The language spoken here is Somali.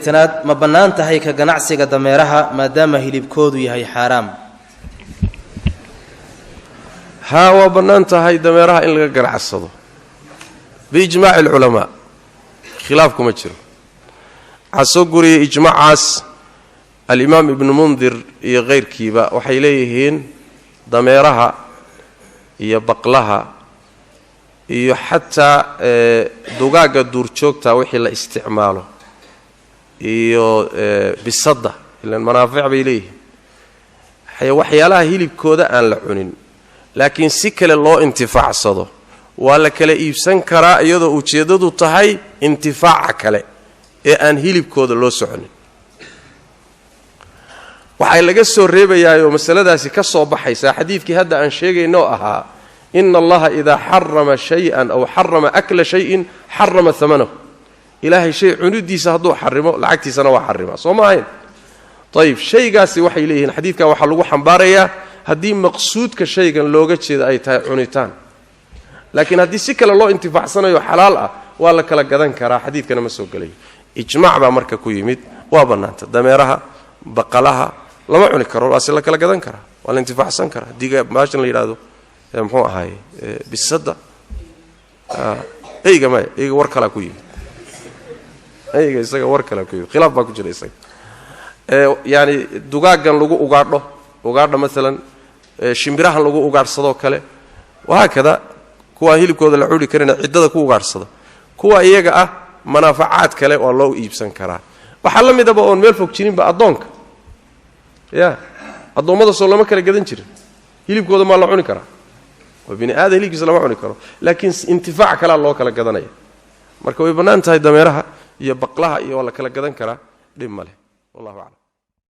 تناد ما بنان تهي كجنعسي كدميرها ما دام هيلب كودو يهي حرام ها وبنان تهي دميرها إن لقى جنعصده بإجماع العلماء خلافكم أجر عصقري إجماع عاس الإمام ابن منذر غير كيبا وحيليهين ضميرها يبقلها حتى دقاقة دورشوكتا وحي لا استعماله بالصدى إلا المنافع بإليه وحيالها هيلي بكودا أن لعنين لكن سكل الله انتفاع صده ولا كلا إيبسان كرا يدو وجيدو تهي انتفاع كلا أن هيلي بكودا الله سعنين waxay laga soo reebayaa mas'aladaasi ka soo baxaysa xadiidkii hadda aan sheegayno ahaa inna allaha idha harrama shay'an aw harrama akla shay'in harrama thamanahu ilaahay shay cunudiisa haduu xarimo lacagtiisana waa xarima Soomaaliya tayib shaygaasi waxay leeyihiin xadiidka waxa lagu xambaarayaa hadii maqsuudka shaygan looga jeedo ay tahay cunitaan laakiin hadii si kale loo intifaacsanayo xalaal ah waa la kala gadan karaa xadiidkana ma soo galay ijmaac ba marka ku yimid waa banaanta dameeraha baqalaha lama cuni karo waa si la kala gadan kara wala intifaacsan kara diga maashan la yiraahdo muxuu ahaay bisada ayga war kala ku yimid ayga isaga war kala ku yimid khilaaf ba ku jira isaga yaani dugaagan lagu ugaadho midalan shimbirahan lagu ugaarsado kale waxa kada kuwa hilibkooda la cuni karina cidada ku ugaarsado kuwa iyaga ah manaafacaad kale oo loo iibsan kara waxa la midaba oo meel fog jirin ba adoonka يا الضوء صلى كلا جدًا جري يليب كودا ما الله عوني كرا وبني هذا يليب سلام عوني كرا لكن انتفاع كلا الله كلا جدًا نيا مركوي بنان تاي دميرها يبقلها ولا كلا جدًا كرا دم ماله والله أعلم.